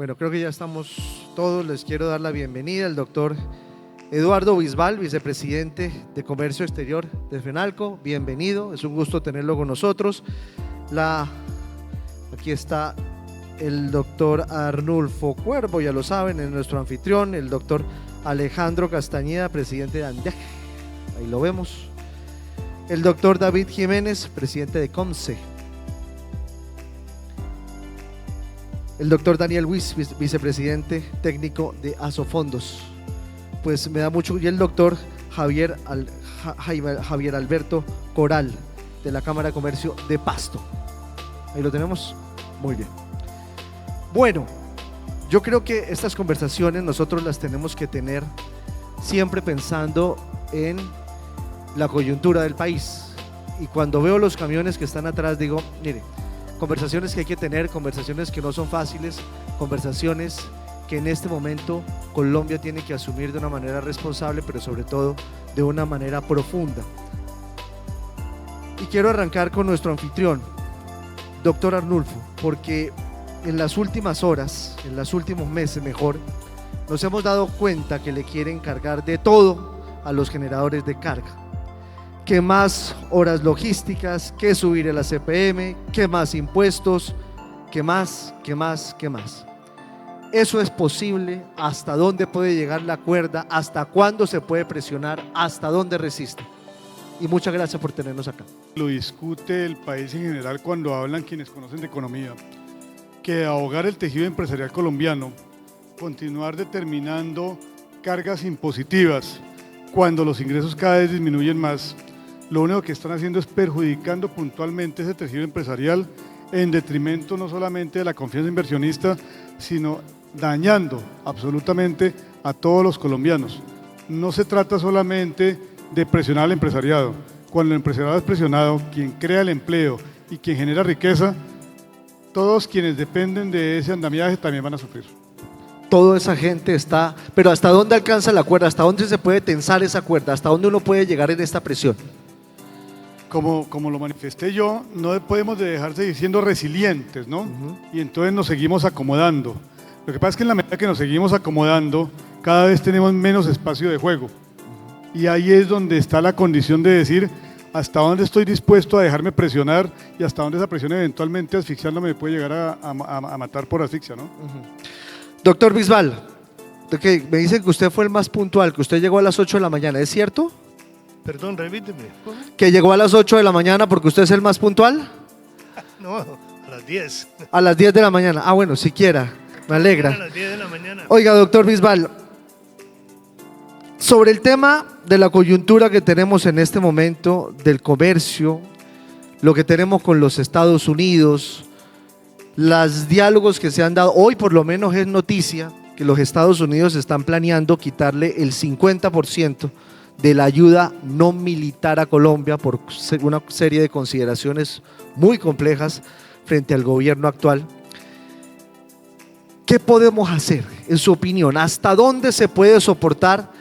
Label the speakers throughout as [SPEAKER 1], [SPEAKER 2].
[SPEAKER 1] Bueno, creo que ya estamos todos. Les quiero dar la bienvenida al doctor Eduardo Bisbal, vicepresidente de Comercio Exterior de FENALCO. Bienvenido, es un gusto tenerlo con nosotros. Aquí está el doctor Arnulfo Cuervo, ya lo saben, es nuestro anfitrión. El doctor Alejandro Castañeda, presidente de ANDEAC, ahí lo vemos. El doctor David Jiménez, presidente de COMCE. El doctor Daniel Wiss, vicepresidente técnico de Asofondos. Pues me da mucho. Y el doctor Javier Alberto Coral, de la Cámara de Comercio de Pasto. Ahí lo tenemos. Muy bien. Bueno, yo creo que estas conversaciones nosotros las tenemos que tener siempre pensando en la coyuntura del país. Y cuando veo los camiones que están atrás, digo, mire, conversaciones que hay que tener, conversaciones que no son fáciles, conversaciones que en este momento Colombia tiene que asumir de una manera responsable, pero sobre todo de una manera profunda. Y quiero arrancar con nuestro anfitrión, doctor Arnulfo, porque en las últimas horas, en los últimos meses mejor, nos hemos dado cuenta que le quieren cargar de todo a los generadores de carga. Que más horas logísticas, que subir el ACPM, que más impuestos, que más. ¿Eso es posible? ¿Hasta dónde puede llegar la cuerda? ¿Hasta cuándo se puede presionar? ¿Hasta dónde resiste? Y muchas gracias por tenernos acá.
[SPEAKER 2] Lo discute el país en general cuando hablan quienes conocen de economía, que ahogar el tejido empresarial colombiano, continuar determinando cargas impositivas cuando los ingresos cada vez disminuyen más, lo único que están haciendo es perjudicando puntualmente ese tejido empresarial en detrimento no solamente de la confianza inversionista, sino dañando absolutamente a todos los colombianos. No se trata solamente de presionar al empresariado. Cuando el empresariado es presionado, quien crea el empleo y quien genera riqueza, todos quienes dependen de ese andamiaje también van a sufrir.
[SPEAKER 1] Toda esa gente está, pero ¿hasta dónde alcanza la cuerda? ¿Hasta dónde se puede tensar esa cuerda? ¿Hasta dónde uno puede llegar en esta presión?
[SPEAKER 2] Como lo manifesté yo, no podemos dejar de seguir siendo resilientes, ¿no? Y entonces nos seguimos acomodando. Lo que pasa es que en la medida que nos seguimos acomodando, cada vez tenemos menos espacio de juego. Y ahí es donde está la condición de decir hasta dónde estoy dispuesto a dejarme presionar y hasta dónde esa presión eventualmente asfixiándome me puede llegar a matar por asfixia, ¿no?
[SPEAKER 1] Doctor Bisbal, me dicen que usted fue el más puntual, que usted llegó a las 8 de la mañana, ¿es cierto?
[SPEAKER 3] Perdón, repíteme.
[SPEAKER 1] ¿Que llegó a las 8 de la mañana porque usted es el más puntual?
[SPEAKER 3] No, a las 10.
[SPEAKER 1] A las 10 de la mañana. Ah, bueno, siquiera. Me alegra.
[SPEAKER 3] A las 10 de la mañana.
[SPEAKER 1] Oiga, doctor Bisbal, sobre el tema de la coyuntura que tenemos en este momento del comercio, lo que tenemos con los Estados Unidos, los diálogos que se han dado, hoy por lo menos es noticia que los Estados Unidos están planeando quitarle el 50% de la ayuda no militar a Colombia por una serie de consideraciones muy complejas frente al gobierno actual. ¿Qué podemos hacer, en su opinión? ¿Hasta dónde se puede soportar?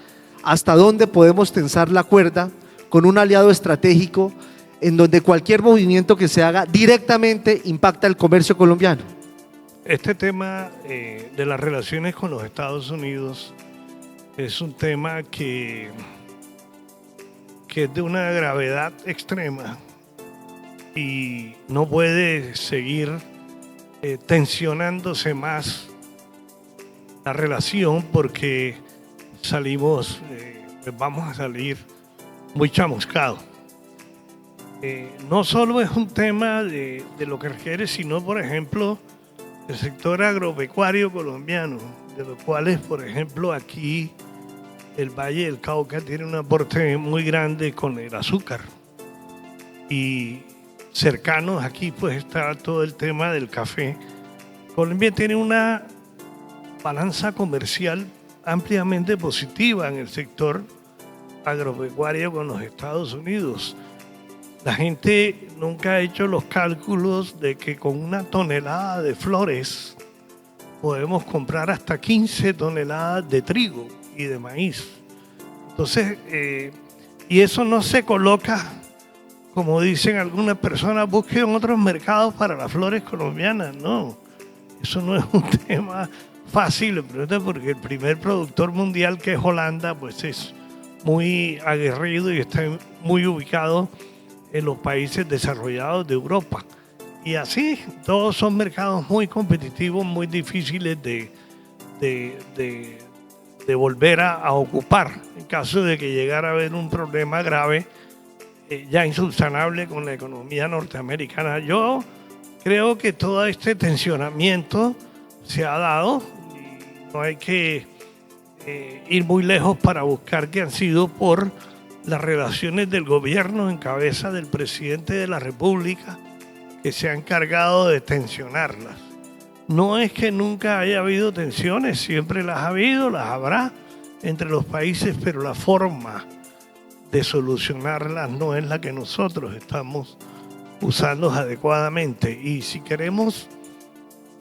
[SPEAKER 1] ¿Hasta dónde podemos tensar la cuerda con un aliado estratégico en donde cualquier movimiento que se haga directamente impacta el comercio colombiano?
[SPEAKER 3] Este tema de las relaciones con los Estados Unidos es un tema que es de una gravedad extrema y no puede seguir tensionándose más la relación porque vamos a salir muy chamuscados. No solo es un tema de lo que requiere, sino, por ejemplo, el sector agropecuario colombiano, de los cuales, por ejemplo, aquí el Valle del Cauca tiene un aporte muy grande con el azúcar. Y cercanos aquí pues está todo el tema del café. Colombia tiene una balanza comercial ampliamente positiva en el sector agropecuario con los Estados Unidos. La gente nunca ha hecho los cálculos de que con una tonelada de flores podemos comprar hasta 15 toneladas de trigo y de maíz. Entonces, y eso no se coloca, como dicen algunas personas, busquen otros mercados para las flores colombianas, no. Eso no es un tema fácil, porque el primer productor mundial, que es Holanda, pues es muy aguerrido y está muy ubicado en los países desarrollados de Europa. Y así, todos son mercados muy competitivos, muy difíciles de volver a ocupar en caso de que llegara a haber un problema grave, ya insubsanable con la economía norteamericana. Yo creo que todo este tensionamiento se ha dado y no hay que ir muy lejos para buscar que han sido por las relaciones del gobierno en cabeza del presidente de la República, que se ha encargado de tensionarlas. No es que nunca haya habido tensiones, siempre las ha habido, las habrá entre los países, pero la forma de solucionarlas no es la que nosotros estamos usando adecuadamente. Y si queremos,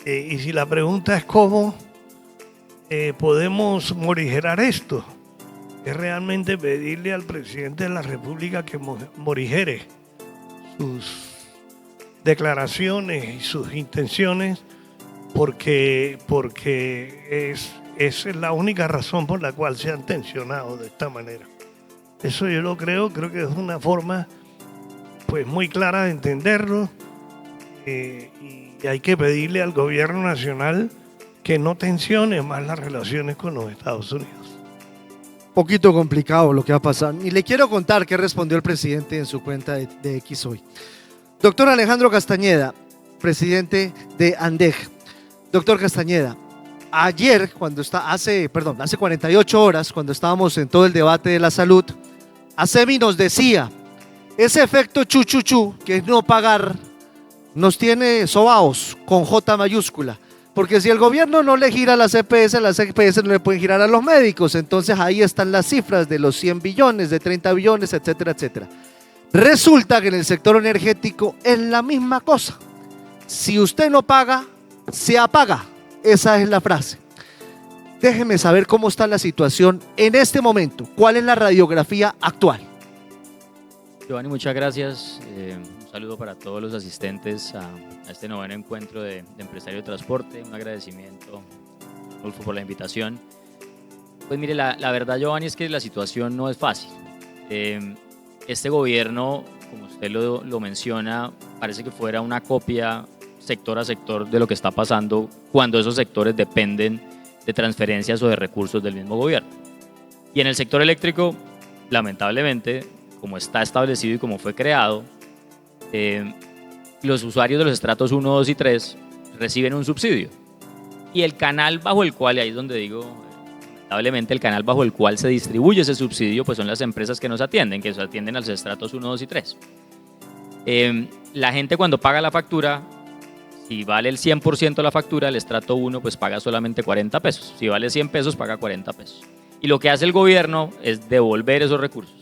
[SPEAKER 3] y si la pregunta es cómo podemos morigerar esto, es realmente pedirle al presidente de la República que morigere sus declaraciones y sus intenciones, porque esa es la única razón por la cual se han tensionado de esta manera. Eso yo lo creo que es una forma pues muy clara de entenderlo, y hay que pedirle al gobierno nacional que no tensione más las relaciones con los Estados Unidos.
[SPEAKER 1] Poquito complicado lo que va a pasar. Y le quiero contar qué respondió el presidente en su cuenta de X hoy. Doctor Alejandro Castañeda, presidente de ANDEG. Doctor Castañeda, ayer, hace 48 horas, cuando estábamos en todo el debate de la salud, ASEMI nos decía, ese efecto chuchuchu, que es no pagar, nos tiene sobaos con J mayúscula. Porque si el gobierno no le gira a las EPS no le pueden girar a los médicos. Entonces ahí están las cifras de los 100 billones, de 30 billones, etcétera, etcétera. Resulta que en el sector energético es la misma cosa. Si usted no paga, se apaga. Esa es la frase. Déjeme saber cómo está la situación en este momento. ¿Cuál es la radiografía actual?
[SPEAKER 4] Giovanni, muchas gracias. Un saludo para todos los asistentes a este noveno encuentro de empresarios de transporte. Un agradecimiento, Rodolfo, por la invitación. Pues mire, la verdad, Giovanni, es que la situación no es fácil. Este gobierno, como usted lo menciona, parece que fuera una copia sector a sector de lo que está pasando cuando esos sectores dependen de transferencias o de recursos del mismo gobierno. Y en el sector eléctrico, lamentablemente, como está establecido y como fue creado, los usuarios de los estratos 1, 2 y 3 reciben un subsidio. Y el canal bajo el cual, y ahí es donde digo, lamentablemente el canal bajo el cual se distribuye ese subsidio, pues son las empresas que nos atienden a los estratos 1, 2 y 3. La gente cuando paga la factura, si vale el 100% la factura, el estrato 1 pues paga solamente 40 pesos. Si vale 100 pesos, paga 40 pesos. Y lo que hace el gobierno es devolver esos recursos.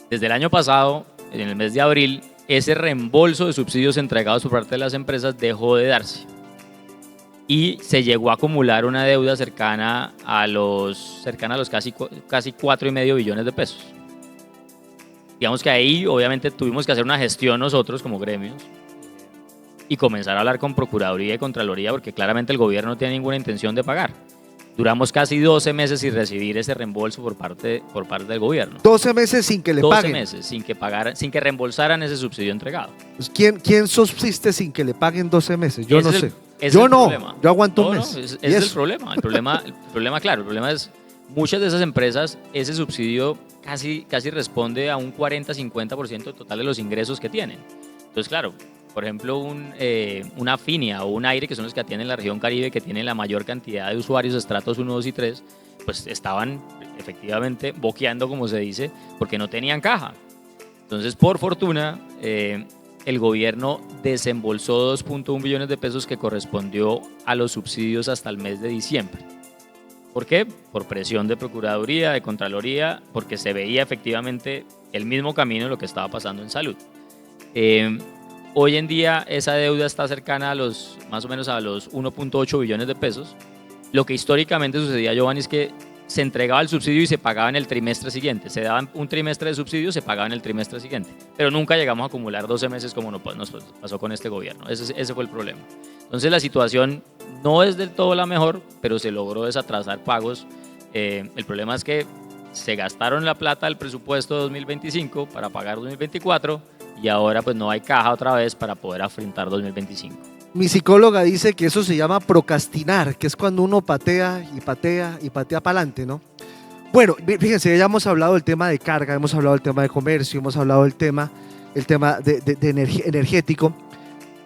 [SPEAKER 4] Desde el año pasado, en el mes de abril, ese reembolso de subsidios entregados por parte de las empresas dejó de darse. Y se llegó a acumular una deuda cercana a los casi 4,5 billones de pesos. Digamos que ahí obviamente tuvimos que hacer una gestión nosotros como gremios y comenzar a hablar con Procuraduría y Contraloría, porque claramente el gobierno no tiene ninguna intención de pagar. Duramos casi 12 meses sin recibir ese reembolso por parte del gobierno.
[SPEAKER 1] 12 meses sin que le paguen.
[SPEAKER 4] 12 meses sin que reembolsaran ese subsidio entregado.
[SPEAKER 1] ¿Quién subsiste sin que le paguen 12 meses? Yo no sé.
[SPEAKER 4] Yo no,
[SPEAKER 1] yo aguanto un mes.
[SPEAKER 4] Ese es el problema. El problema es muchas de esas empresas, ese subsidio casi responde a un 40-50% total de los ingresos que tienen. Entonces, claro, por ejemplo, una Finia o un Aire, que son los que atienden la región Caribe, que tienen la mayor cantidad de usuarios de estratos 1, 2 y 3, pues estaban efectivamente boqueando, como se dice, porque no tenían caja. Entonces, por fortuna, el gobierno desembolsó 2.1 billones de pesos que correspondió a los subsidios hasta el mes de diciembre. ¿Por qué? Por presión de Procuraduría, de Contraloría, porque se veía efectivamente el mismo camino de lo que estaba pasando en salud. Hoy en día esa deuda está cercana más o menos a los 1.8 billones de pesos. Lo que históricamente sucedía, Giovanni, es que se entregaba el subsidio y se pagaba en el trimestre siguiente. Se daban un trimestre de subsidio, se pagaba en el trimestre siguiente. Pero nunca llegamos a acumular 12 meses como nos pasó con este gobierno. Ese fue el problema. Entonces la situación no es del todo la mejor, pero se logró desatrasar pagos. El problema es que se gastaron la plata del presupuesto de 2025 para pagar 2024 y ahora pues no hay caja otra vez para poder afrontar 2025.
[SPEAKER 1] Mi psicóloga dice que eso se llama procrastinar, que es cuando uno patea y patea y patea para adelante, ¿no? Bueno, fíjense, ya hemos hablado del tema de carga, hemos hablado del tema de comercio, hemos hablado del tema energético.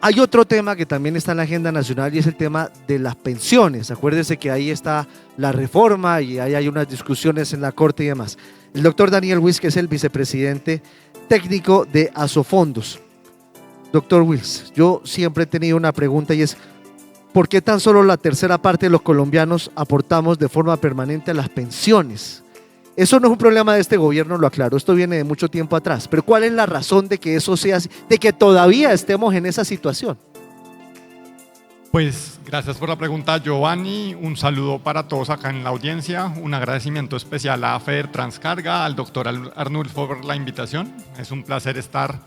[SPEAKER 1] Hay otro tema que también está en la agenda nacional y es el tema de las pensiones. Acuérdense que ahí está la reforma y ahí hay unas discusiones en la Corte y demás. El doctor Daniel Wills, que es el vicepresidente técnico de Asofondos. Doctor Wills, yo siempre he tenido una pregunta y es, ¿por qué tan solo la tercera parte de los colombianos aportamos de forma permanente a las pensiones? Eso no es un problema de este gobierno, lo aclaro, esto viene de mucho tiempo atrás, pero ¿cuál es la razón de que eso sea así, de que todavía estemos en esa situación?
[SPEAKER 5] Pues gracias por la pregunta, Giovanni. Un saludo para todos acá en la audiencia. Un agradecimiento especial a FEDER Transcarga, al doctor Arnulfo por la invitación. Es un placer estar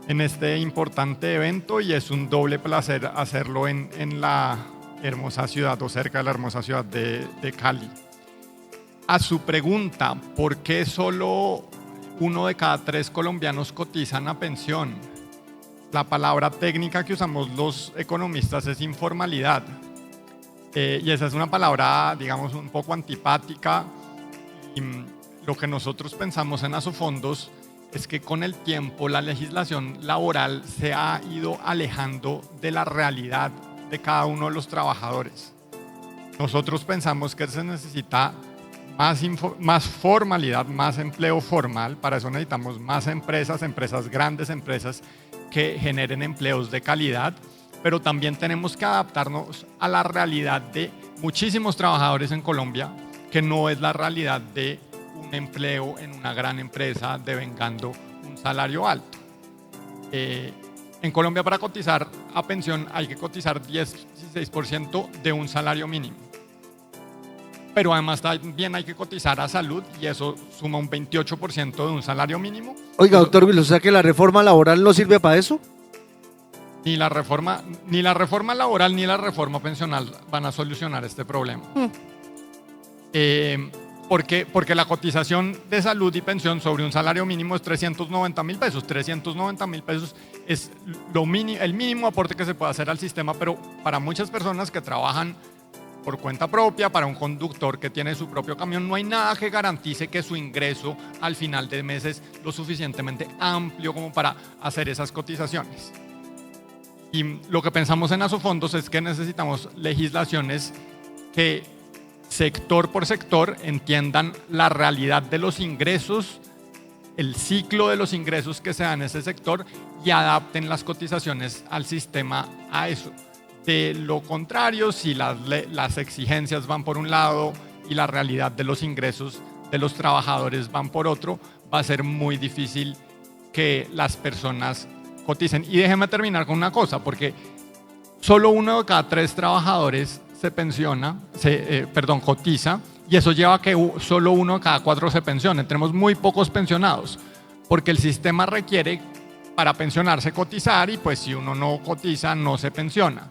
[SPEAKER 5] en este importante evento y es un doble placer hacerlo en la hermosa ciudad o cerca de la hermosa ciudad de Cali. A su pregunta, ¿por qué solo 1 de cada 3 colombianos cotizan a pensión? La palabra técnica que usamos los economistas es informalidad. Y esa es una palabra, digamos, un poco antipática. Y lo que nosotros pensamos en Asofondos es que con el tiempo la legislación laboral se ha ido alejando de la realidad de cada uno de los trabajadores. Nosotros pensamos que se necesita más formalidad, más empleo formal. Para eso necesitamos más empresas grandes, empresas que generen empleos de calidad, pero también tenemos que adaptarnos a la realidad de muchísimos trabajadores en Colombia, que no es la realidad de un empleo en una gran empresa devengando un salario alto. En Colombia, para cotizar a pensión hay que cotizar 16% de un salario mínimo. Pero además también hay que cotizar a salud y eso suma un 28% de un salario mínimo.
[SPEAKER 1] Oiga, doctor Wills, o sea que la reforma laboral no sirve para eso.
[SPEAKER 5] Ni la reforma laboral ni la reforma pensional van a solucionar este problema. Porque la cotización de salud y pensión sobre un salario mínimo es 390.000 pesos. 390.000 pesos es el mínimo aporte que se puede hacer al sistema, pero para muchas personas que trabajan por cuenta propia, para un conductor que tiene su propio camión, no hay nada que garantice que su ingreso al final de mes es lo suficientemente amplio como para hacer esas cotizaciones. Y lo que pensamos en Asofondos es que necesitamos legislaciones que sector por sector entiendan la realidad de los ingresos, el ciclo de los ingresos que se dan en ese sector y adapten las cotizaciones al sistema a eso. De lo contrario, si las exigencias van por un lado y la realidad de los ingresos de los trabajadores van por otro, va a ser muy difícil que las personas coticen. Y déjeme terminar con una cosa, porque solo 1 de cada 3 trabajadores cotiza, y eso lleva a que solo 1 de cada 4 se pensione. Tenemos muy pocos pensionados, porque el sistema requiere para pensionarse cotizar y pues si uno no cotiza no se pensiona.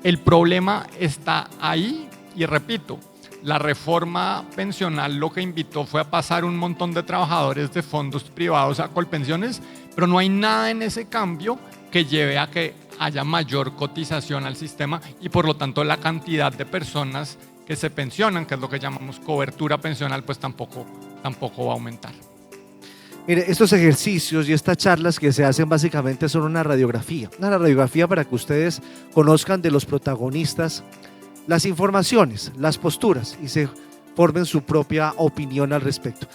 [SPEAKER 5] El problema está ahí y repito, la reforma pensional lo que invitó fue a pasar un montón de trabajadores de fondos privados a Colpensiones, pero no hay nada en ese cambio que lleve a que haya mayor cotización al sistema y por lo tanto la cantidad de personas que se pensionan, que es lo que llamamos cobertura pensional, pues tampoco va a aumentar.
[SPEAKER 1] Mire, estos ejercicios y estas charlas que se hacen básicamente son una radiografía para que ustedes conozcan de los protagonistas las informaciones, las posturas y se formen su propia opinión al respecto.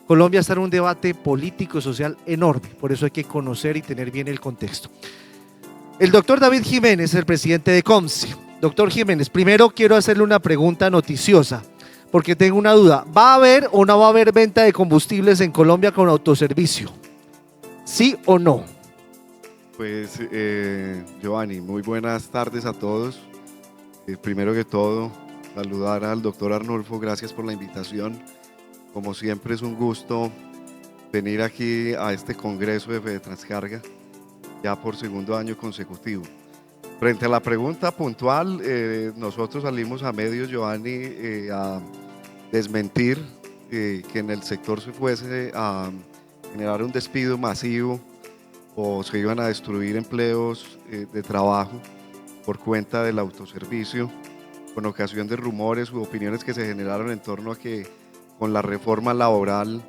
[SPEAKER 1] Colombia está en un debate político y social enorme, por eso hay que conocer y tener bien el contexto. El doctor David Jiménez, el presidente de COMSI. Doctor Jiménez, primero quiero hacerle una pregunta noticiosa, porque tengo una duda. ¿Va a haber o no va a haber venta de combustibles en Colombia con autoservicio? ¿Sí o no?
[SPEAKER 6] Pues Giovanni, muy buenas tardes a todos. Primero que todo, saludar al doctor Arnulfo, gracias por la invitación. Como siempre es un gusto venir aquí a este congreso de FEDER Transcarga, ya por segundo año consecutivo. Frente a la pregunta puntual, nosotros salimos a medios, Giovanni, a desmentir que en el sector se fuese a generar un despido masivo o se iban a destruir empleos de trabajo por cuenta del autoservicio, con ocasión de rumores u opiniones que se generaron en torno a que con la reforma laboral,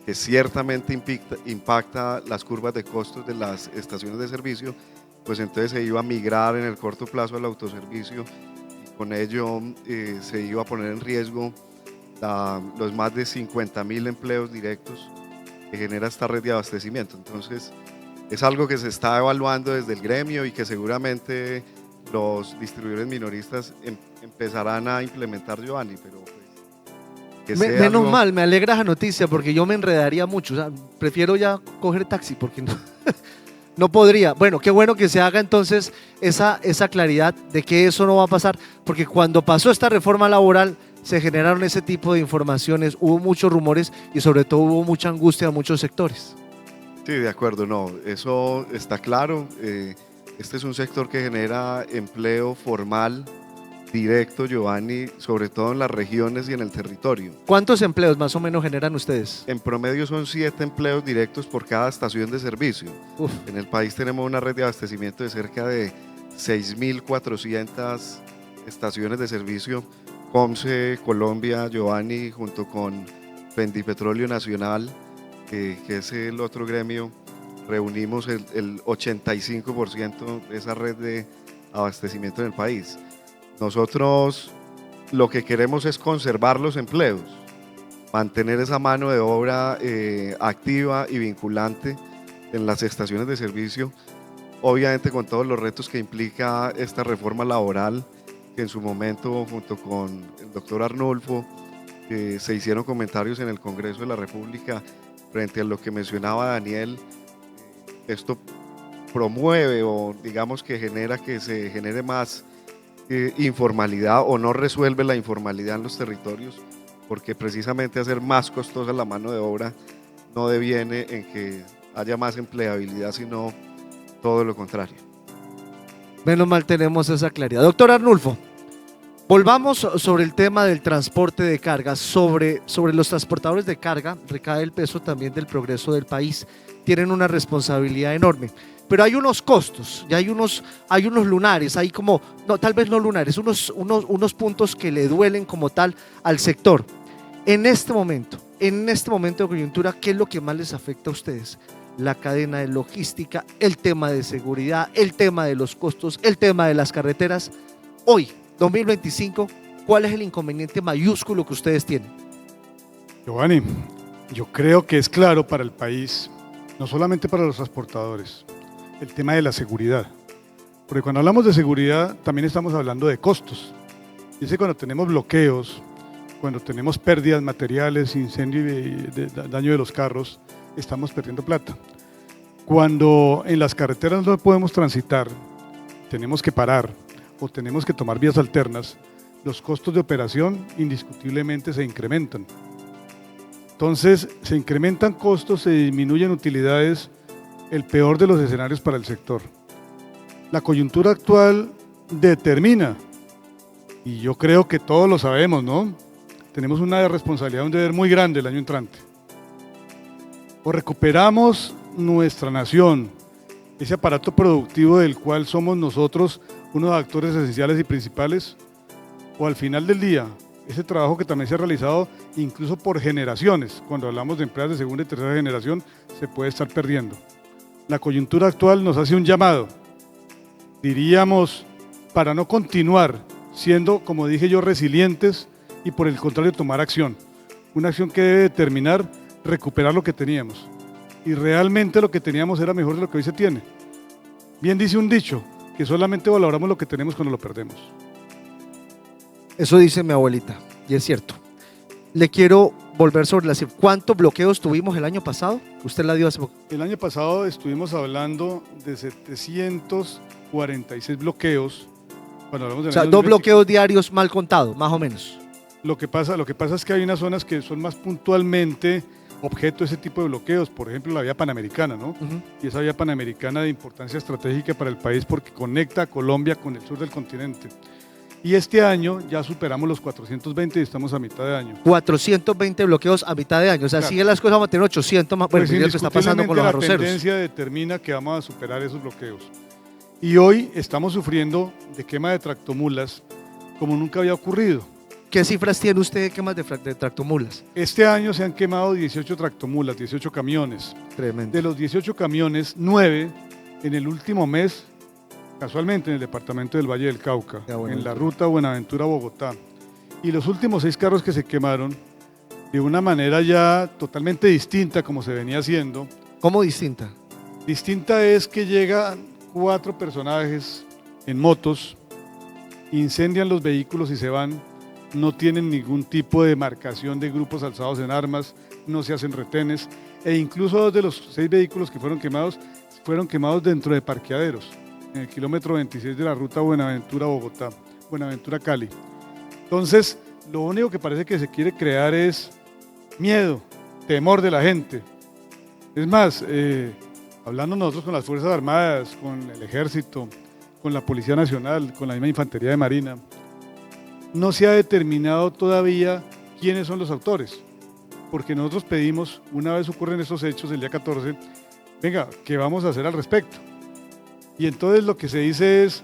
[SPEAKER 6] que ciertamente impacta las curvas de costos de las estaciones de servicio, pues entonces se iba a migrar en el corto plazo al autoservicio y con ello se iba a poner en riesgo los más de 50.000 empleos directos que genera esta red de abastecimiento. Entonces es algo que se está evaluando desde el gremio y que seguramente los distribuidores minoristas empezarán a implementar, Giovanni, pero pues, que sea
[SPEAKER 1] Menos
[SPEAKER 6] algo-
[SPEAKER 1] mal, me alegra esa noticia porque yo me enredaría mucho. O sea, prefiero ya coger taxi porque no, no podría. Bueno, qué bueno que se haga entonces esa claridad de que eso no va a pasar, porque cuando pasó esta reforma laboral se generaron ese tipo de informaciones, hubo muchos rumores y sobre todo hubo mucha angustia en muchos sectores.
[SPEAKER 6] Sí, de acuerdo, no, eso está claro. Este es un sector que genera empleo formal, directo, Giovanni, sobre todo en las regiones y en el territorio.
[SPEAKER 1] ¿Cuántos empleos más o menos generan ustedes?
[SPEAKER 6] En promedio son 7 empleos directos por cada estación de servicio.
[SPEAKER 1] Uf,
[SPEAKER 6] En el país tenemos una red de abastecimiento de cerca de 6.400 estaciones de servicio. COMSE, Colombia, Giovanni, junto con Pendipetróleo Nacional, que es el otro gremio, reunimos el 85% de esa red de abastecimiento en el país. Nosotros lo que queremos es conservar los empleos, mantener esa mano de obra activa y vinculante en las estaciones de servicio, obviamente con todos los retos que implica esta reforma laboral, que en su momento junto con el doctor Arnulfo se hicieron comentarios en el Congreso de la República frente a lo que mencionaba Daniel. Esto promueve o digamos que genera que se genere más informalidad o no resuelve la informalidad en los territorios, porque precisamente hacer más costosa la mano de obra no deviene en que haya más empleabilidad, sino todo lo contrario.
[SPEAKER 1] menos mal tenemos esa claridad. Doctor Arnulfo, volvamos sobre el tema del transporte de carga. Sobre los transportadores de carga recae el peso también del progreso del país. Tienen una responsabilidad enorme. Pero hay unos costos, y hay unos lunares, hay como, no, tal vez no lunares, unos puntos que le duelen como tal al sector. En este momento de coyuntura, ¿qué es lo que más les afecta a ustedes? La cadena de logística, el tema de seguridad, el tema de los costos, el tema de las carreteras. Hoy, 2025, ¿cuál es el inconveniente mayúsculo que ustedes tienen?
[SPEAKER 2] Giovanni, yo creo que es claro para el país, no solamente para los transportadores, el tema de la seguridad. Porque cuando hablamos de seguridad también estamos hablando de costos. Y es que cuando tenemos bloqueos, cuando tenemos pérdidas materiales, incendio y daño de los carros, estamos perdiendo plata. Cuando en las carreteras no podemos transitar, tenemos que parar o tenemos que tomar vías alternas, los costos de operación indiscutiblemente se incrementan. Entonces, se incrementan costos, se disminuyen utilidades, el peor de los escenarios para el sector. La coyuntura actual determina, y yo creo que todos lo sabemos, ¿no? Tenemos una responsabilidad, un deber muy grande el año entrante. O recuperamos nuestra nación, ese aparato productivo del cual somos nosotros unos actores esenciales y principales, o al final del día, ese trabajo que también se ha realizado incluso por generaciones, cuando hablamos de empresas de segunda y tercera generación, se puede estar perdiendo. La coyuntura actual nos hace un llamado, diríamos, para no continuar siendo, como dije yo, resilientes y por el contrario tomar acción. Una acción que debe determinar recuperar lo que teníamos. Y realmente lo que teníamos era mejor de lo que hoy se tiene. Bien dice un dicho, que solamente valoramos lo que tenemos cuando lo perdemos.
[SPEAKER 1] Eso dice mi abuelita, y es cierto. Le quiero volver sobre la cifra. ¿Cuántos bloqueos tuvimos el año pasado? Usted la dio hace poco.
[SPEAKER 2] El año pasado estuvimos hablando de 746 bloqueos. Cuando hablamos del
[SPEAKER 1] O sea,
[SPEAKER 2] año
[SPEAKER 1] 2
[SPEAKER 2] 2020.
[SPEAKER 1] bloqueos diarios mal contados, más o menos.
[SPEAKER 2] Lo que pasa es que hay unas zonas que son más puntualmente objeto de ese tipo de bloqueos, por ejemplo la vía panamericana, ¿no?
[SPEAKER 1] Ujú.
[SPEAKER 2] Y esa vía panamericana de importancia estratégica para el país porque conecta a Colombia con el sur del continente. Y este año ya superamos los 420 y estamos a mitad de año.
[SPEAKER 1] 420 bloqueos a mitad de año. O sea,
[SPEAKER 2] Claro.
[SPEAKER 1] siguen las cosas, vamos a tener 800 más. Bueno,
[SPEAKER 2] Pues
[SPEAKER 1] mira lo que está pasando con los
[SPEAKER 2] indiscutiblemente
[SPEAKER 1] arroceros.
[SPEAKER 2] la tendencia determina que vamos a superar esos bloqueos. Y hoy estamos sufriendo de quema de tractomulas como nunca había ocurrido.
[SPEAKER 1] ¿Qué cifras tiene usted de quemas de tractomulas?
[SPEAKER 2] Este año se han quemado 18 tractomulas, 18 camiones.
[SPEAKER 1] Tremendo.
[SPEAKER 2] De los 18 camiones, 9 en el último mes, casualmente en el departamento del Valle del Cauca,
[SPEAKER 1] Ya, bueno.
[SPEAKER 2] en la ruta Buenaventura-Bogotá. Y los últimos 6 carros que se quemaron, de una manera ya totalmente distinta como se venía haciendo.
[SPEAKER 1] ¿Cómo distinta?
[SPEAKER 2] Distinta es que llegan 4 personajes en motos, incendian los vehículos y se van, no tienen ningún tipo de marcación de grupos alzados en armas, no se hacen retenes, e incluso 2 de los 6 vehículos que fueron quemados dentro de parqueaderos, en el kilómetro 26 de la ruta Buenaventura-Bogotá, Buenaventura-Cali. Entonces, lo único que parece que se quiere crear es miedo, temor de la gente. Es más, hablando nosotros con las Fuerzas Armadas, con el Ejército, con la Policía Nacional, con la misma Infantería de Marina, no se ha determinado todavía quiénes son los autores, porque nosotros pedimos, una vez ocurren estos hechos, el día 14, venga, ¿qué vamos a hacer al respecto? Y entonces lo que se dice es,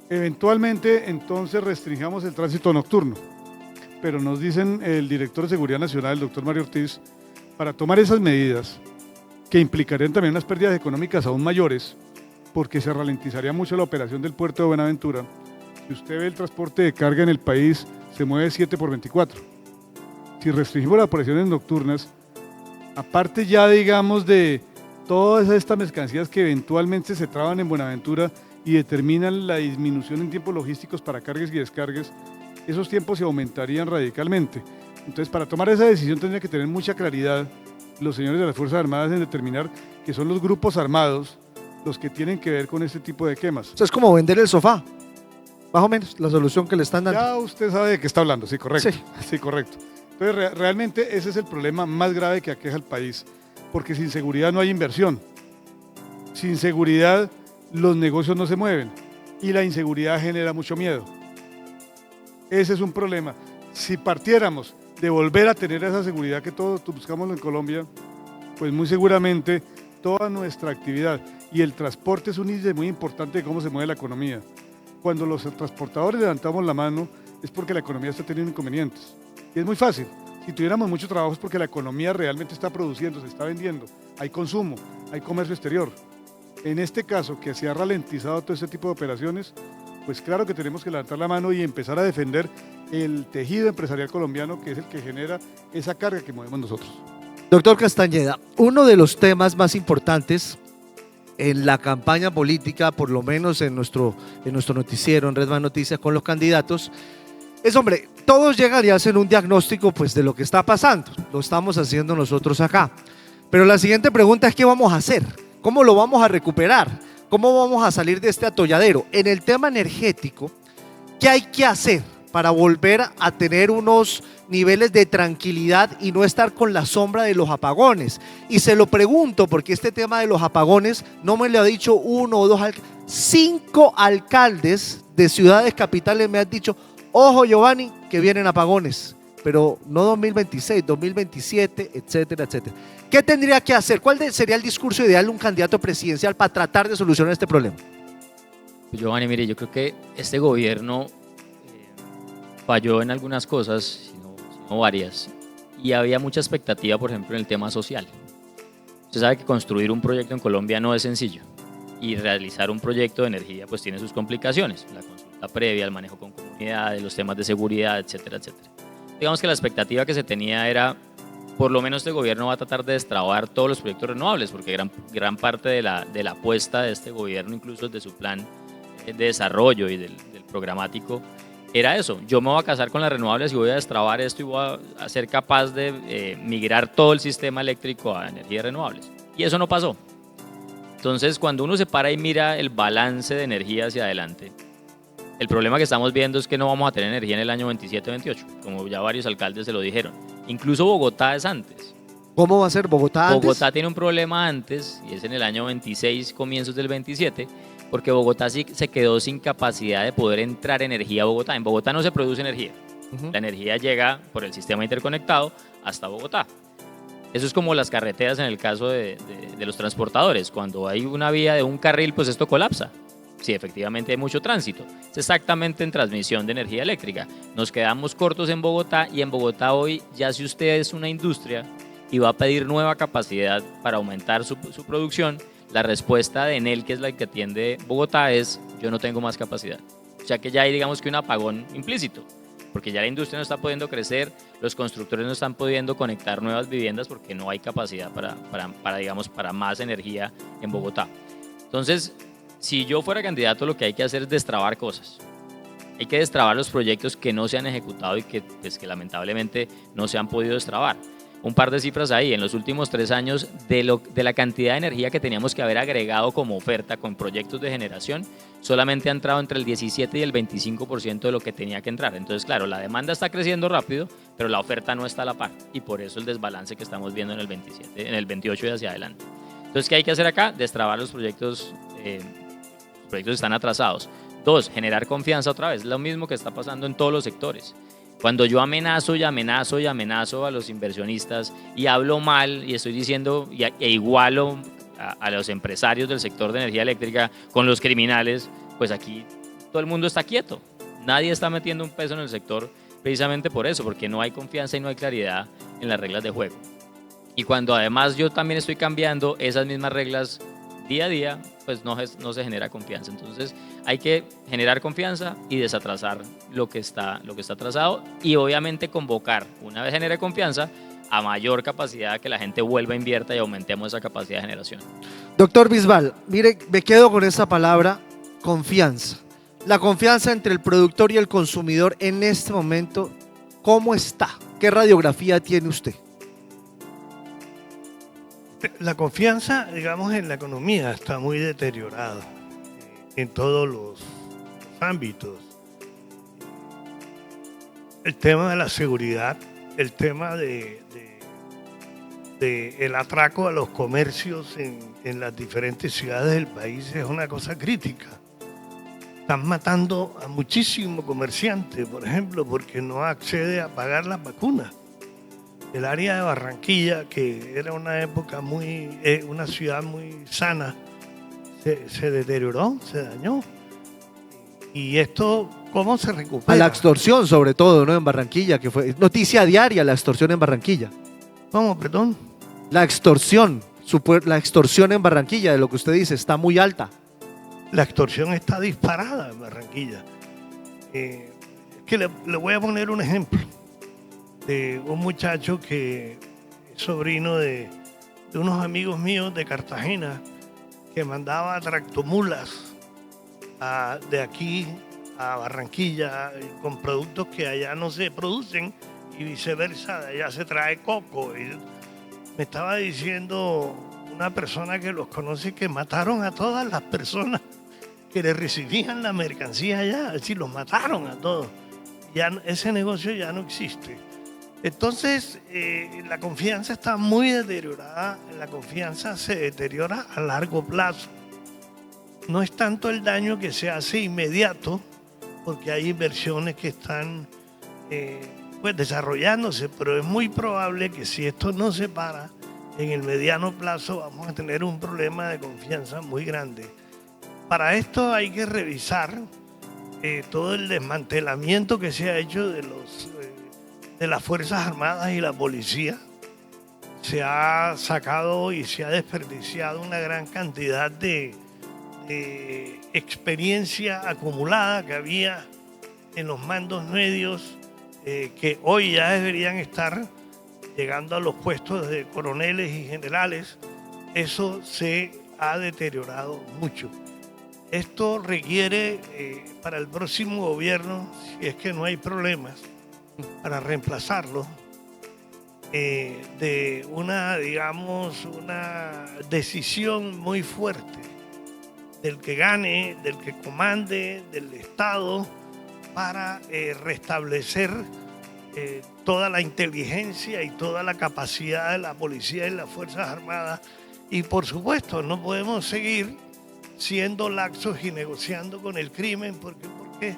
[SPEAKER 2] eventualmente entonces restringamos el tránsito nocturno, pero nos dicen el director de Seguridad Nacional, el doctor Mario Ortiz, para tomar esas medidas, que implicarían también unas pérdidas económicas aún mayores, porque se ralentizaría mucho la operación del puerto de Buenaventura. Si usted ve el transporte de carga en el país, se mueve 7 por 24. Si restringimos las operaciones nocturnas, aparte ya digamos de todas estas mercancías que eventualmente se traban en Buenaventura y determinan la disminución en tiempos logísticos para cargas y descargas, esos tiempos se aumentarían radicalmente. Entonces, para tomar esa decisión tendría que tener mucha claridad los señores de las Fuerzas Armadas en determinar que son los grupos armados los que tienen que ver con este tipo de quemas.
[SPEAKER 1] Eso es como vender el sofá. Más o menos la solución que le están dando.
[SPEAKER 2] Ya usted sabe de qué está hablando, sí, correcto.
[SPEAKER 1] Sí.
[SPEAKER 2] Sí, correcto. Entonces, realmente ese es el problema más grave que aqueja al país, porque sin seguridad no hay inversión. Sin seguridad los negocios no se mueven y la inseguridad genera mucho miedo. Ese es un problema. Si partiéramos de volver a tener esa seguridad que todos buscamos en Colombia, pues muy seguramente toda nuestra actividad y el transporte es un índice muy importante de cómo se mueve la economía. Cuando los transportadores levantamos la mano es porque la economía está teniendo inconvenientes. Y es muy fácil. Si tuviéramos mucho trabajo es porque la economía realmente está produciendo, se está vendiendo, hay consumo, hay comercio exterior. En este caso, que se ha ralentizado todo este tipo de operaciones, pues claro que tenemos que levantar la mano y empezar a defender el tejido empresarial colombiano, que es el que genera esa carga que movemos nosotros.
[SPEAKER 1] Doctor Castañeda, uno de los temas más importantes en la campaña política, por lo menos en nuestro noticiero, en Redman Noticias con los candidatos, es, hombre, todos llegan y hacen un diagnóstico pues, de lo que está pasando. Lo estamos haciendo nosotros acá. Pero la siguiente pregunta es, ¿qué vamos a hacer? ¿Cómo lo vamos a recuperar? ¿Cómo vamos a salir de este atolladero? En el tema energético, ¿qué hay que hacer para volver a tener unos niveles de tranquilidad y no estar con la sombra de los apagones? Y se lo pregunto porque este tema de los apagones no me lo ha dicho 1 o 2 5 alcaldes de ciudades capitales me han dicho, ojo Giovanni, que vienen apagones, pero no 2026, 2027, etcétera, etcétera. ¿Qué tendría que hacer? ¿Cuál sería el discurso ideal de un candidato presidencial para tratar de solucionar este problema?
[SPEAKER 4] Giovanni, mire, yo creo que este gobierno falló en algunas cosas, sino varias, y había mucha expectativa, por ejemplo, en el tema social. Usted sabe que construir un proyecto en Colombia no es sencillo, y realizar un proyecto de energía pues tiene sus complicaciones, la consulta previa, el manejo con comunidades, los temas de seguridad, etcétera, etcétera. Digamos que la expectativa que se tenía era, por lo menos este gobierno va a tratar de destrabar todos los proyectos renovables, porque gran parte de la apuesta de este gobierno, incluso de su plan de desarrollo y del programático, era eso. Yo me voy a casar con las renovables y voy a destrabar esto y voy a ser capaz de migrar todo el sistema eléctrico a energías renovables. Y eso no pasó. Entonces, cuando uno se para y mira el balance de energía hacia adelante, el problema que estamos viendo es que no vamos a tener energía en el año 27-28, como ya varios alcaldes se lo dijeron. Incluso Bogotá es antes.
[SPEAKER 1] ¿Cómo va a ser Bogotá antes?
[SPEAKER 4] Bogotá tiene un problema antes, y es en el año 26, comienzos del 27, porque Bogotá sí se quedó sin capacidad de poder entrar energía a Bogotá. En Bogotá no se produce energía.
[SPEAKER 1] Ujú.
[SPEAKER 4] La energía llega por el sistema interconectado hasta Bogotá. Eso es como las carreteras en el caso de los transportadores. Cuando hay una vía de un carril, pues esto colapsa. Sí, efectivamente hay mucho tránsito. Es exactamente en transmisión de energía eléctrica. Nos quedamos cortos en Bogotá, y en Bogotá hoy, ya si usted es una industria y va a pedir nueva capacidad para aumentar su producción, la respuesta de Enel, que es la que atiende Bogotá, es: yo no tengo más capacidad. O sea que ya hay, digamos que, un apagón implícito, porque ya la industria no está pudiendo crecer, los constructores no están pudiendo conectar nuevas viviendas porque no hay capacidad para más energía en Bogotá. Entonces, si yo fuera candidato, lo que hay que hacer es destrabar cosas. Hay que destrabar los proyectos que no se han ejecutado y que lamentablemente no se han podido destrabar. Un par de cifras ahí: en los últimos 3 años, de la cantidad de energía que teníamos que haber agregado como oferta con proyectos de generación, solamente ha entrado entre el 17 y el 25% de lo que tenía que entrar. Entonces, claro, la demanda está creciendo rápido, pero la oferta no está a la par, y por eso el desbalance que estamos viendo en el 27, en el 28 y hacia adelante. Entonces, ¿qué hay que hacer acá? Destrabar los proyectos. Los proyectos están atrasados. 2, generar confianza otra vez. Lo mismo que está pasando en todos los sectores. Cuando yo amenazo y amenazo y amenazo a los inversionistas y hablo mal y estoy diciendo e igualo a los empresarios del sector de energía eléctrica con los criminales, pues aquí todo el mundo está quieto. Nadie está metiendo un peso en el sector, precisamente por eso, porque no hay confianza y no hay claridad en las reglas de juego. Y cuando además yo también estoy cambiando esas mismas reglas día a día, pues no se genera confianza. Entonces hay que generar confianza y desatrasar lo que está atrasado, y obviamente convocar, una vez genere confianza, a mayor capacidad, que la gente vuelva, invierta y aumentemos esa capacidad de generación.
[SPEAKER 1] Doctor Bisbal, mire, me quedo con esa palabra, confianza. La confianza entre el productor y el consumidor en este momento, ¿cómo está? ¿Qué radiografía tiene usted?
[SPEAKER 3] La confianza, digamos, en la economía está muy deteriorada en todos los ámbitos. El tema de la seguridad, el tema de el atraco a los comercios en las diferentes ciudades del país es una cosa crítica. Están matando a muchísimos comerciantes, por ejemplo, porque no accede a pagar las vacunas. El área de Barranquilla, que era una época una ciudad muy sana, se deterioró, se dañó. Y esto, ¿cómo se recupera?
[SPEAKER 1] A la extorsión, sobre todo, ¿no? En Barranquilla, que fue noticia diaria, la extorsión en Barranquilla.
[SPEAKER 3] ¿Cómo, perdón?
[SPEAKER 1] La extorsión en Barranquilla, de lo que usted dice, está muy alta.
[SPEAKER 3] La extorsión está disparada en Barranquilla. Que le voy a poner un ejemplo de un muchacho que es sobrino de unos amigos míos de Cartagena, que mandaba tractomulas de aquí a Barranquilla con productos que allá no se producen, y viceversa, de allá se trae coco. Y me estaba diciendo una persona que los conoce que mataron a todas las personas que le recibían la mercancía allá, es decir, los mataron a todos. Ya ese negocio ya no existe. Entonces, la confianza está muy deteriorada. La confianza se deteriora a largo plazo. No es tanto el daño que se hace inmediato, porque hay inversiones que están pues desarrollándose, pero es muy probable que si esto no se para, en el mediano plazo vamos a tener un problema de confianza muy grande. Para esto hay que revisar todo el desmantelamiento que se ha hecho de las Fuerzas Armadas y la policía. Se ha sacado y se ha desperdiciado una gran cantidad de experiencia acumulada que había en los mandos medios, que hoy ya deberían estar llegando a los puestos de coroneles y generales. Eso se ha deteriorado mucho. Esto requiere para el próximo gobierno, si es que no hay problemas, para reemplazarlo, de una decisión muy fuerte del que gane, del que comande, del Estado, para restablecer toda la inteligencia y toda la capacidad de la policía y las Fuerzas Armadas. Y por supuesto, no podemos seguir siendo laxos y negociando con el crimen, porque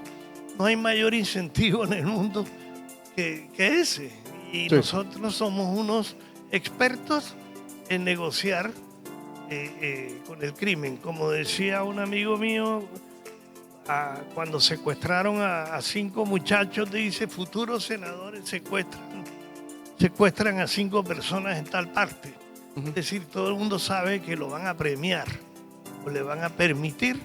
[SPEAKER 3] no hay mayor incentivo en el mundo que ese. Y
[SPEAKER 1] Sí.
[SPEAKER 3] nosotros somos unos expertos en negociar con el crimen. Como decía un amigo mío, cuando secuestraron a 5 muchachos, dice, futuros senadores secuestran a 5 personas en tal parte. Es decir, todo el mundo sabe que lo van a premiar o le van a permitir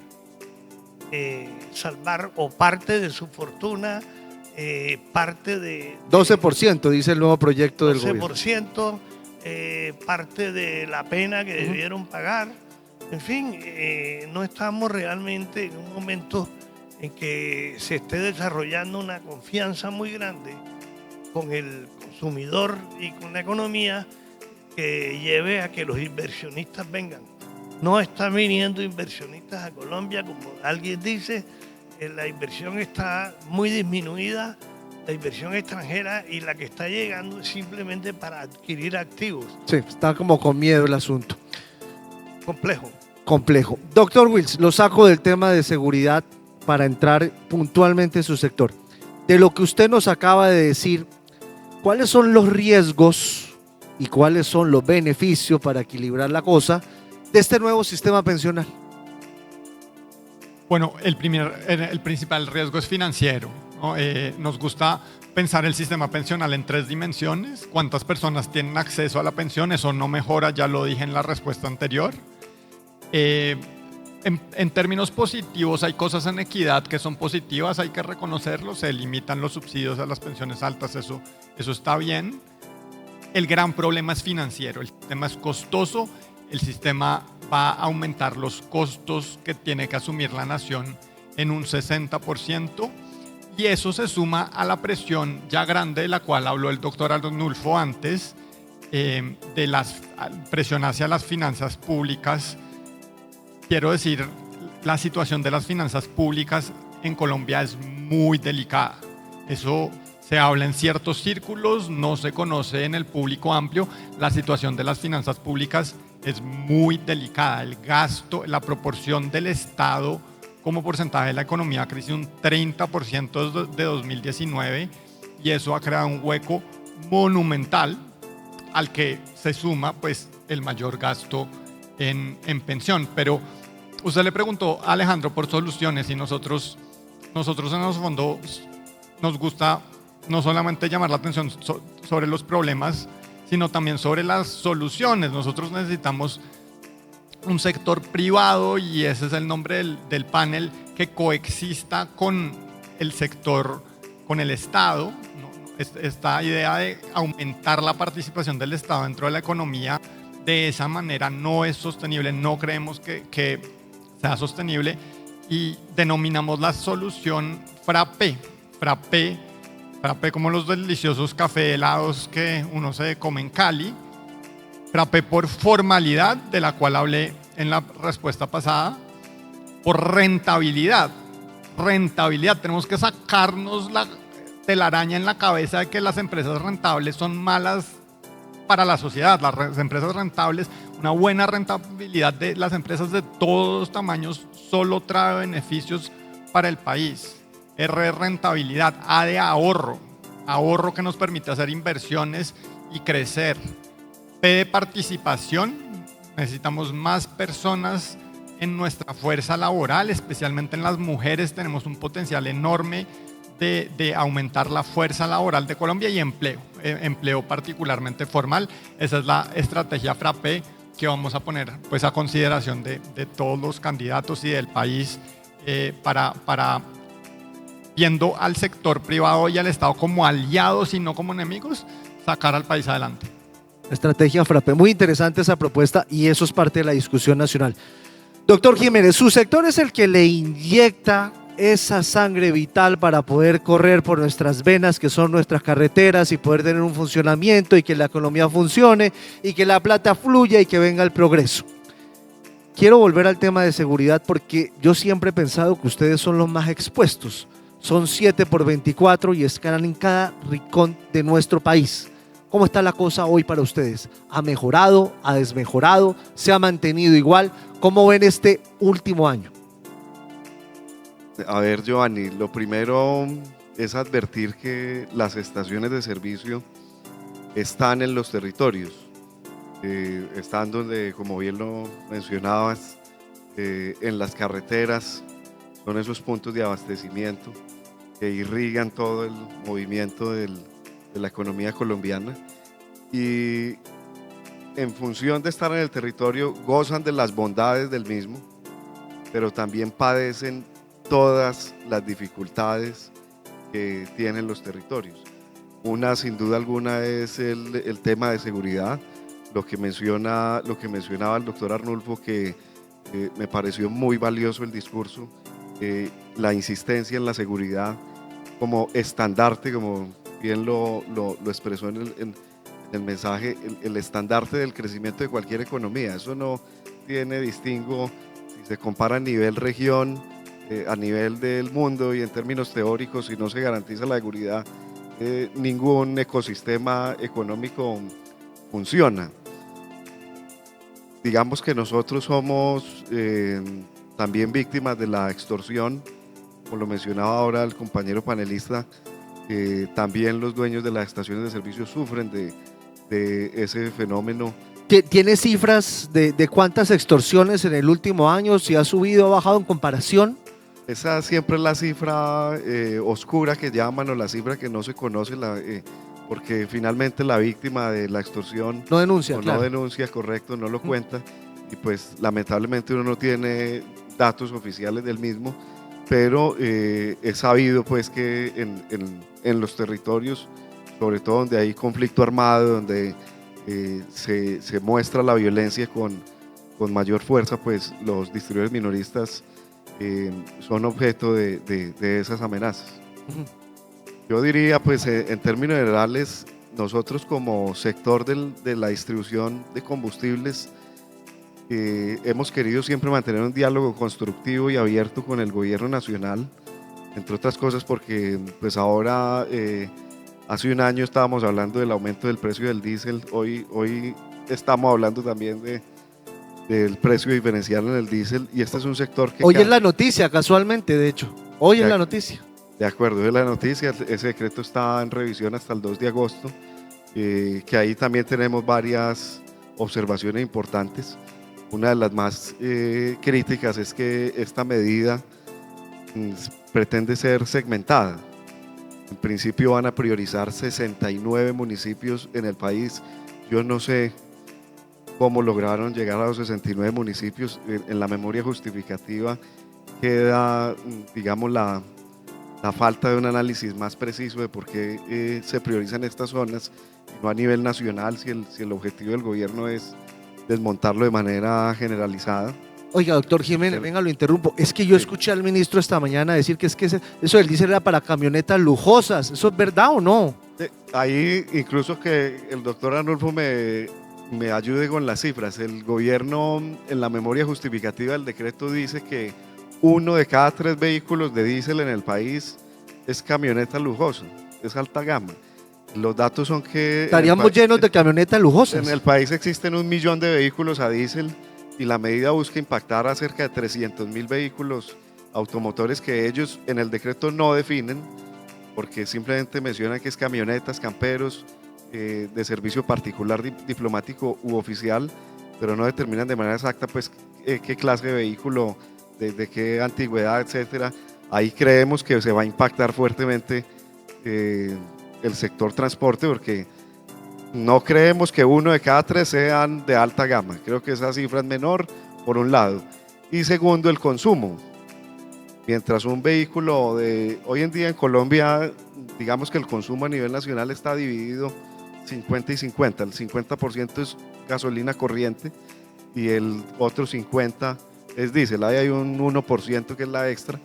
[SPEAKER 3] salvar o parte de su fortuna, parte de
[SPEAKER 1] 12% dice el nuevo proyecto del gobierno.
[SPEAKER 3] 12%, parte de la pena que debieron pagar. En fin, no estamos realmente en un momento en que se esté desarrollando una confianza muy grande con el consumidor y con la economía que lleve a que los inversionistas vengan. No están viniendo inversionistas a Colombia, como alguien dice, la inversión está muy disminuida, la inversión extranjera, y la que está llegando es simplemente para adquirir activos.
[SPEAKER 1] Sí, está como con miedo el asunto.
[SPEAKER 3] Complejo.
[SPEAKER 1] Doctor Wills, lo saco del tema de seguridad para entrar puntualmente en su sector. De lo que usted nos acaba de decir, ¿cuáles son los riesgos y cuáles son los beneficios para equilibrar la cosa de este nuevo sistema pensional?
[SPEAKER 5] Bueno, el principal riesgo es financiero, ¿no? Nos gusta pensar el sistema pensional en 3 dimensiones. ¿Cuántas personas tienen acceso a la pensión? Eso no mejora, ya lo dije en la respuesta anterior. En términos positivos, hay cosas en equidad que son positivas, hay que reconocerlo. Se limitan los subsidios a las pensiones altas, eso está bien. El gran problema es financiero, el sistema es costoso, el sistema va a aumentar los costos que tiene que asumir la nación en un 60%, y eso se suma a la presión ya grande de la cual habló el doctor Arnulfo antes, de la presión hacia las finanzas públicas. Quiero decir, la situación de las finanzas públicas en Colombia es muy delicada. Eso se habla en ciertos círculos, no se conoce en el público amplio. La situación de las finanzas públicas es muy delicada. El gasto, la proporción del Estado como porcentaje de la economía ha crecido un 30% de 2019, y eso ha creado un hueco monumental al que se suma pues el mayor gasto en pensión. Pero usted le preguntó a Alejandro por soluciones, y nosotros en el fondo nos gusta no solamente llamar la atención sobre los problemas, sino también sobre las soluciones. Nosotros necesitamos un sector privado, y ese es el nombre del panel, que coexista con el sector, con el Estado. Esta idea de aumentar la participación del Estado dentro de la economía de esa manera no es sostenible, no creemos que sea sostenible, y denominamos la solución frappé como los deliciosos café helados que uno se come en Cali. Frappé por formalidad, de la cual hablé en la respuesta pasada, por rentabilidad. Tenemos que sacarnos la telaraña en la cabeza de que las empresas rentables son malas para la sociedad. Las empresas rentables, una buena rentabilidad de las empresas de todos los tamaños solo trae beneficios para el país. R de rentabilidad, A de ahorro que nos permite hacer inversiones y crecer. P de participación, necesitamos más personas en nuestra fuerza laboral, especialmente en las mujeres. Tenemos un potencial enorme de aumentar la fuerza laboral de Colombia, y empleo particularmente formal. Esa es la estrategia frappé que vamos a poner pues a consideración de todos los candidatos y del país, para viendo al sector privado y al Estado como aliados y no como enemigos, sacar al país adelante.
[SPEAKER 1] Estrategia frappé, muy interesante esa propuesta, y eso es parte de la discusión nacional. Doctor Jiménez, su sector es el que le inyecta esa sangre vital para poder correr por nuestras venas, que son nuestras carreteras, y poder tener un funcionamiento, y que la economía funcione, y que la plata fluya, y que venga el progreso. Quiero volver al tema de seguridad, porque yo siempre he pensado que ustedes son los más expuestos, son 7 por 24 y escalan en cada rincón de nuestro país. ¿Cómo está la cosa hoy para ustedes? ¿Ha mejorado? ¿Ha desmejorado? ¿Se ha mantenido igual? ¿Cómo ven este último año?
[SPEAKER 6] A ver, Giovanni, lo primero es advertir que las estaciones de servicio están en los territorios, están donde, como bien lo mencionabas, en las carreteras, son esos puntos de abastecimiento que irrigan todo el movimiento de la economía colombiana, y en función de estar en el territorio gozan de las bondades del mismo, pero también padecen todas las dificultades que tienen los territorios. Una, sin duda alguna, es el tema de seguridad, lo que mencionaba el doctor Arnulfo, que me pareció muy valioso el discurso, la insistencia en la seguridad como estandarte, como bien lo expresó en el mensaje, el estandarte del crecimiento de cualquier economía. Eso no tiene distingo si se compara a nivel región, a nivel del mundo, y en términos teóricos, si no se garantiza la seguridad, ningún ecosistema económico funciona. Digamos que nosotros somos también víctimas de la extorsión, como lo mencionaba ahora el compañero panelista. También los dueños de las estaciones de servicio sufren de ese fenómeno.
[SPEAKER 1] ¿Tiene cifras de cuántas extorsiones en el último año? ¿Si ha subido o bajado en comparación?
[SPEAKER 6] Esa siempre es la cifra oscura que llaman, o la cifra que no se conoce, porque finalmente la víctima de la extorsión
[SPEAKER 1] No denuncia, claro.
[SPEAKER 6] no denuncia, correcto, no lo cuenta, y pues lamentablemente uno no tiene datos oficiales del mismo, pero es sabido pues que en los territorios, sobre todo donde hay conflicto armado, donde se muestra la violencia con mayor fuerza, pues los distribuidores minoristas son objeto de esas amenazas. Yo diría, pues en términos generales, nosotros como sector de la distribución de combustibles hemos querido siempre mantener un diálogo constructivo y abierto con el gobierno nacional, entre otras cosas porque pues ahora, hace un año estábamos hablando del aumento del precio del diésel, hoy estamos hablando también del precio diferencial en el diésel, y este es un sector que...
[SPEAKER 1] Hoy es la noticia, casualmente, de hecho. Hoy es la noticia.
[SPEAKER 6] De acuerdo, es la noticia. Ese decreto está en revisión hasta el 2 de agosto, que ahí también tenemos varias observaciones importantes. Una de las más críticas es que esta medida pretende ser segmentada. En principio van a priorizar 69 municipios en el país. Yo no sé cómo lograron llegar a los 69 municipios. En la memoria justificativa queda, digamos, la falta de un análisis más preciso de por qué se priorizan estas zonas, y no a nivel nacional, si el objetivo del gobierno es desmontarlo de manera generalizada.
[SPEAKER 1] Oiga, doctor Jiménez, venga, lo interrumpo. Es que yo escuché al ministro esta mañana decir que eso del diésel era para camionetas lujosas. ¿Eso es verdad o no?
[SPEAKER 6] Ahí incluso que el doctor Arnulfo me ayude con las cifras. El gobierno, en la memoria justificativa del decreto, dice que 1 de cada 3 vehículos de diésel en el país es camioneta lujosa, es alta gama. Los datos son que...
[SPEAKER 1] Estaríamos llenos de camionetas lujosas.
[SPEAKER 6] En el país existen 1 millón de vehículos a diésel, y la medida busca impactar a cerca de 300.000 vehículos automotores que ellos en el decreto no definen, porque simplemente mencionan que es camionetas, camperos, de servicio particular, diplomático u oficial, pero no determinan de manera exacta pues qué clase de vehículo, de qué antigüedad, etcétera. Ahí creemos que se va a impactar fuertemente el sector transporte, porque no creemos que 1 de cada 3 sean de alta gama. Creo que esa cifra es menor, por un lado. Y segundo, el consumo. Mientras un vehículo hoy en día en Colombia, digamos que el consumo a nivel nacional está dividido 50 y 50. El 50% es gasolina corriente y el otro 50% es diésel. Ahí hay un 1% que es la extra,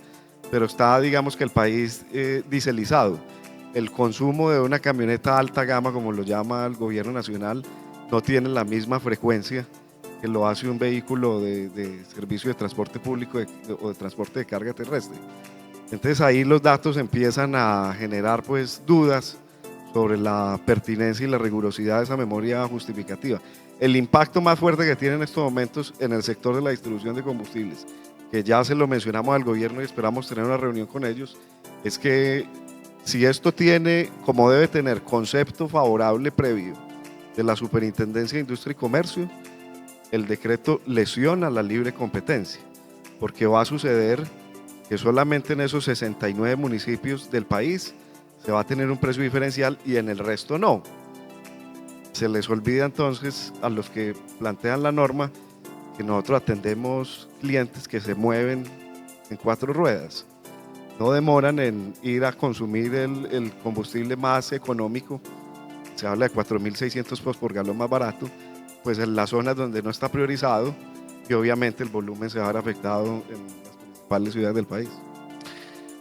[SPEAKER 6] pero está, digamos que el país dieselizado. El consumo de una camioneta alta gama, como lo llama el gobierno nacional, no tiene la misma frecuencia que lo hace un vehículo de servicio de transporte público o de transporte de carga terrestre. Entonces ahí los datos empiezan a generar pues dudas sobre la pertinencia y la rigurosidad de esa memoria justificativa. El impacto más fuerte que tiene en estos momentos en el sector de la distribución de combustibles, que ya se lo mencionamos al gobierno y esperamos tener una reunión con ellos, es que si esto tiene, como debe tener, concepto favorable previo de la Superintendencia de Industria y Comercio, el decreto lesiona la libre competencia, porque va a suceder que solamente en esos 69 municipios del país se va a tener un precio diferencial y en el resto no. Se les olvida entonces a los que plantean la norma que nosotros atendemos clientes que se mueven en 4 ruedas. No demoran en ir a consumir el combustible más económico, se habla de 4.600 pesos por galón más barato, pues en las zonas donde no está priorizado y obviamente el volumen se va a ver afectado en las principales ciudades del país.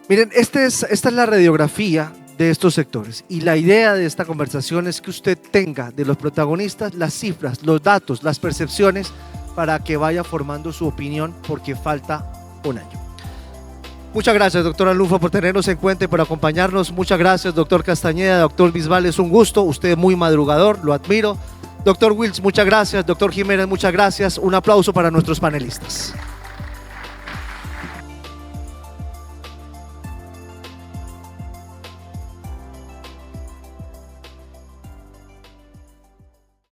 [SPEAKER 1] Miren, esta es la radiografía de estos sectores y la idea de esta conversación es que usted tenga de los protagonistas las cifras, los datos, las percepciones para que vaya formando su opinión porque falta un año. Muchas gracias, doctor Arnulfo, por tenernos en cuenta y por acompañarnos. Muchas gracias, doctor Castañeda, doctor Bisbal, es un gusto, usted es muy madrugador, lo admiro. Doctor Wills, muchas gracias, doctor Jiménez, muchas gracias. Un aplauso para nuestros panelistas.